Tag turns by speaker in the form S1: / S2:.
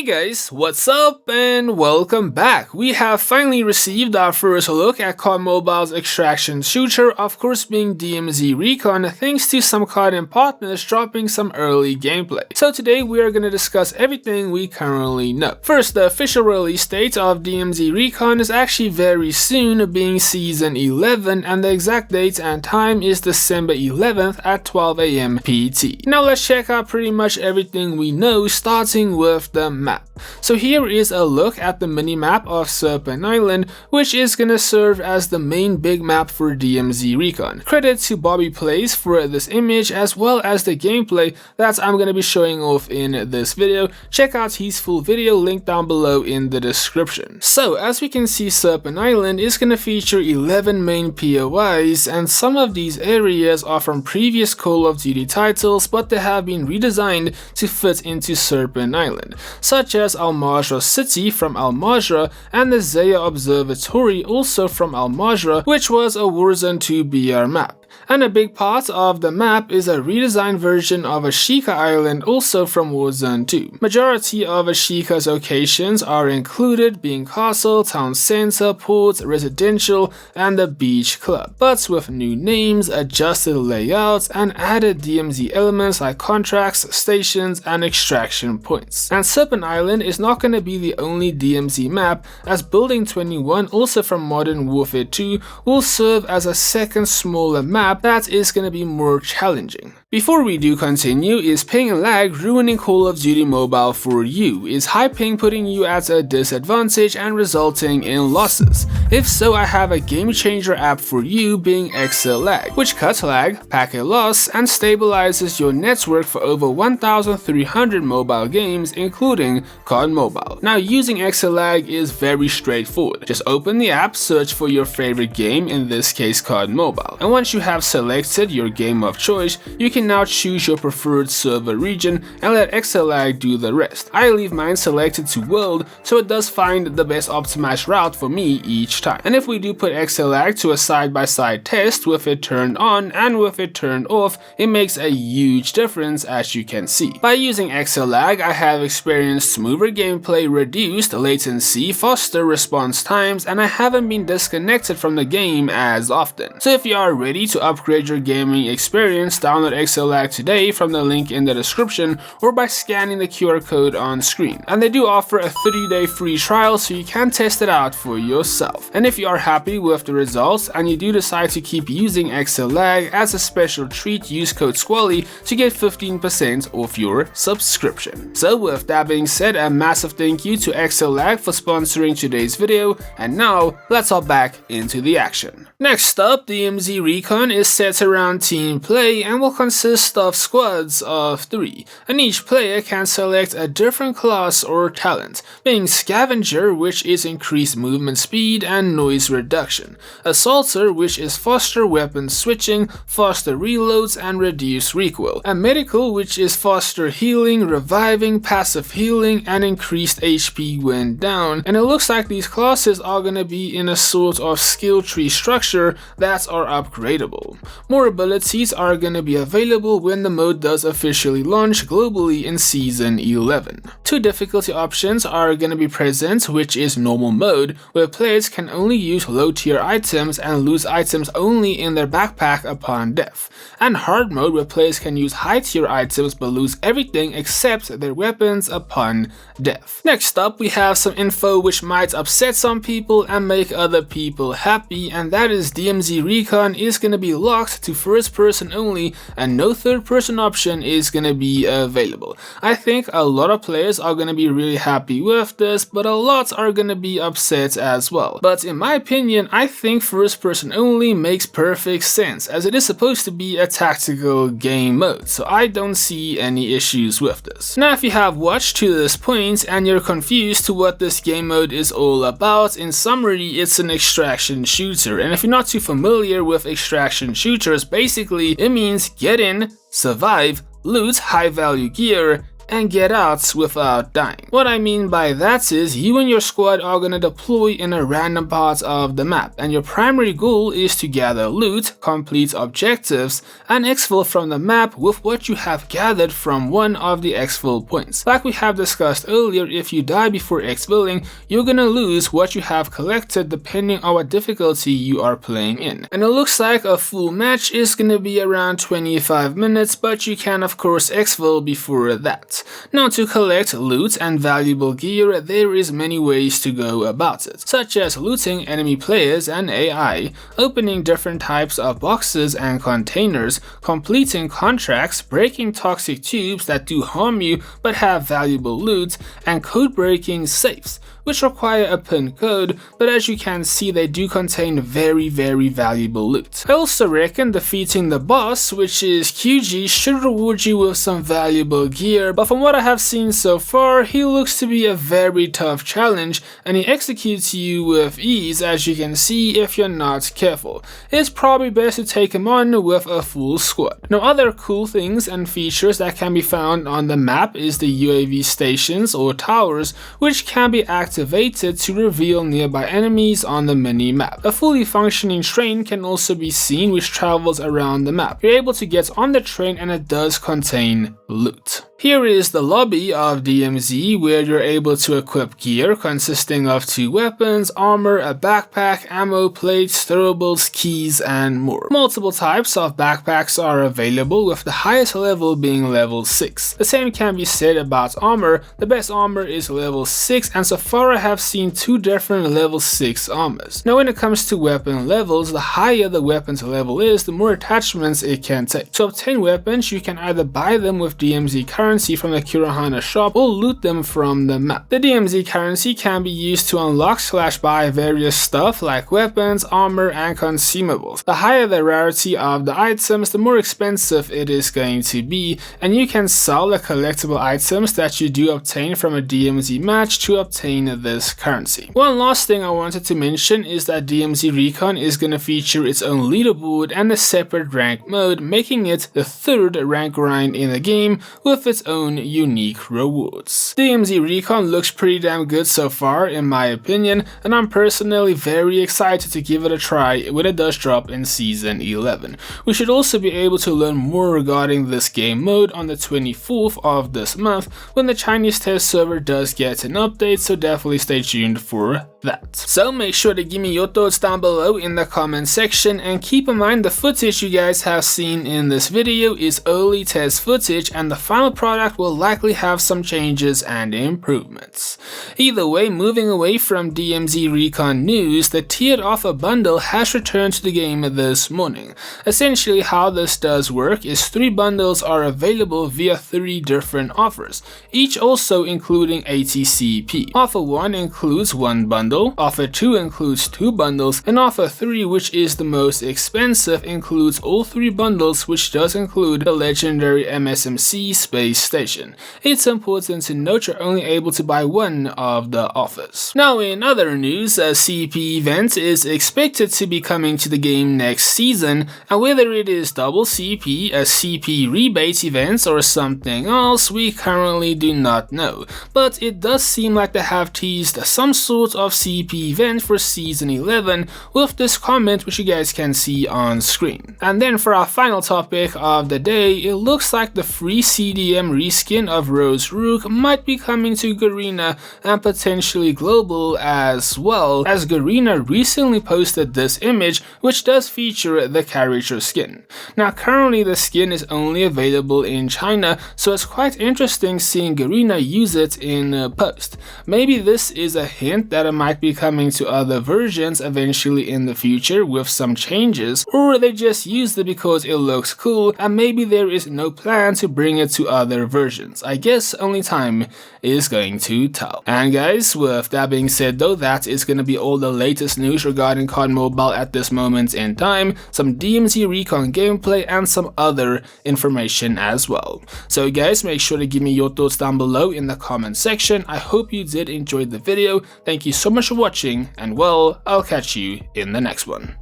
S1: Hey guys, what's up and welcome back. We have finally received our first look at COD Mobile's extraction shooter, of course being DMZ Recon, thanks to some COD partners dropping some early gameplay. So today we are going to discuss everything we currently know. First, the official release date of DMZ Recon is actually very soon, being Season 11, and the exact date and time is December 11th at 12 AM PT. Now let's check out pretty much everything we know, starting with the map. So here is a look at the mini-map of Serpent Island, which is gonna serve as the main big map for DMZ Recon. Credit to Squally Plays for this image as well as the gameplay that I'm gonna be showing off in this video. Check out his full video, linked down below in the description. So as we can see, Serpent Island is gonna feature 11 main POIs, and some of these areas are from previous Call of Duty titles, but they have been redesigned to fit into Serpent Island, such as Al Majra City from Al Majra and the Zaya Observatory, also from Al Majra, which was a Warzone 2 BR map. And a big part of the map is a redesigned version of Ashika Island, also from Warzone 2. Majority of Ashika's locations are included, being castle, town center, port, residential, and the beach club, but with new names, adjusted layouts, and added DMZ elements like contracts, stations, and extraction points. And Serpent Island is not going to be the only DMZ map, as Building 21, also from Modern Warfare 2, will serve as a second smaller map that is going to be more challenging. Before we do continue, is ping and lag ruining Call of Duty Mobile for you? Is high ping putting you at a disadvantage and resulting in losses? If so, I have a game changer app for you, being XLag, which cuts lag, packet loss, and stabilizes your network for over 1,300 mobile games, including COD Mobile. Now, using XLag is very straightforward. Just open the app, search for your favorite game, in this case COD Mobile, and once you have selected your game of choice, you can now choose your preferred server region and let XLag do the rest. I leave mine selected to world, so it does find the best optimized route for me each time. And if we do put XLag to a side-by-side test with it turned on and with it turned off, it makes a huge difference, as you can see. By using XLag, I have experienced smoother gameplay, reduced latency, faster response times, and I haven't been disconnected from the game as often. So if you are ready to upgrade your gaming experience, download XLag today from the link in the description or by scanning the QR code on screen. And they do offer a 30-day free trial, so you can test it out for yourself. And if you are happy with the results and you do decide to keep using XLag, as a special treat, use code Squally to get 15% off your subscription. So with that being said, a massive thank you to XLag for sponsoring today's video, and now let's hop back into the action. Next up, DMZ Recon is set around team play and will consist of squads of 3, and each player can select a different class or talent, being Scavenger, which is increased movement speed and noise reduction, Assaulter, which is faster weapon switching, faster reloads, and reduced recoil, and Medical, which is faster healing, reviving, passive healing, and increased HP when down. And it looks like these classes are gonna be in a sort of skill tree structure that are upgradable. More abilities are going to be available when the mode does officially launch globally in Season 11. Two difficulty options are going to be present, which is normal mode, where players can only use low tier items and lose items only in their backpack upon death, and hard mode, where players can use high tier items but lose everything except their weapons upon death. Next up, we have some info which might upset some people and make other people happy, and that is DMZ Recon is going to be locked to first person only, and no third person option is going to be available. I think a lot of players are going to be really happy with this, but a lot are going to be upset as well. But in my opinion, I think first person only makes perfect sense, as it is supposed to be a tactical game mode, so I don't see any issues with this. Now, if you have watched to this point and you're confused to what this game mode is all about, in summary, it's an extraction shooter, and if you're not too familiar with extraction shooters, basically it means get in, survive, loot high value gear, and get out without dying. What I mean by that is you and your squad are gonna deploy in a random part of the map, and your primary goal is to gather loot, complete objectives, and exfil from the map with what you have gathered from one of the exfil points. Like we have discussed earlier, if you die before exfilling, you're gonna lose what you have collected depending on what difficulty you are playing in. And it looks like a full match is gonna be around 25 minutes, but you can of course exfil before that. Now, to collect loot and valuable gear, there is many ways to go about it, such as looting enemy players and AI, opening different types of boxes and containers, completing contracts, breaking toxic tubes that do harm you but have valuable loot, and code breaking safes, which require a PIN code, but as you can see they do contain very valuable loot. I also reckon defeating the boss, which is QG, should reward you with some valuable gear, but from what I have seen so far, he looks to be a very tough challenge, and he executes you with ease, as you can see if you're not careful. It's probably best to take him on with a full squad. Now, other cool things and features that can be found on the map is the UAV stations or towers, which can be activated to reveal nearby enemies on the mini-map. A fully functioning train can also be seen, which travels around the map. You're able to get on the train and it does contain loot. Here is the lobby of DMZ, where you're able to equip gear consisting of 2 weapons, armor, a backpack, ammo, plates, throwables, keys, and more. Multiple types of backpacks are available, with the highest level being level 6. The same can be said about armor. The best armor is level 6, and so far I have seen 2 different level 6 armors. Now, when it comes to weapon levels, the higher the weapon's level is, the more attachments it can take. To obtain weapons, you can either buy them with DMZ currency from the Kurahana shop or loot them from the map. The DMZ currency can be used to unlock/buy various stuff like weapons, armor, and consumables. The higher the rarity of the items, the more expensive it is going to be, and you can sell the collectible items that you do obtain from a DMZ match to obtain this currency. One last thing I wanted to mention is that DMZ Recon is going to feature its own leaderboard and a separate rank mode, making it the 3rd rank grind in the game with its own unique rewards. DMZ Recon looks pretty damn good so far in my opinion, and I'm personally very excited to give it a try when it does drop in Season 11. We should also be able to learn more regarding this game mode on the 24th of this month when the Chinese test server does get an update, so definitely stay tuned for that. So make sure to give me your thoughts down below in the comment section, and keep in mind the footage you guys have seen in this video is early test footage, and the final product will likely have some changes and improvements. Either way, moving away from DMZ Recon news, the tiered offer bundle has returned to the game this morning. Essentially how this does work is 3 bundles are available via 3 different offers, each also including ATCP. Offer 1 includes 1 bundle, offer 2 includes 2 bundles, and offer 3, which is the most expensive, includes all 3 bundles, which does include the legendary MSMC space station. It's important to note you're only able to buy 1 of the offers. Now, in other news, a CP event is expected to be coming to the game next season, and whether it is double CP, a CP rebate event, or something else, we currently do not know, but it does seem like they have teased some sort of CP event for Season 11 with this comment, which you guys can see on screen. And then for our final topic of the day, it looks like the free CDM reskin of Roze might be coming to Garena and potentially global as well, as Garena recently posted this image which does feature the character skin. Now currently the skin is only available in China, so it's quite interesting seeing Garena use it in post. Maybe this is a hint that it might be coming to other versions eventually in the future with some changes, or they just used it because it looks cool and maybe there is no plan to bring it to other versions. I guess only time is going to tell. And guys, with that being said though, that is going to be all the latest news regarding COD Mobile at this moment in time, some DMZ Recon gameplay and some other information as well. So guys, make sure to give me your thoughts down below in the comment section. I hope you did enjoy the video. Thank you so much for watching, and well, I'll catch you in the next one.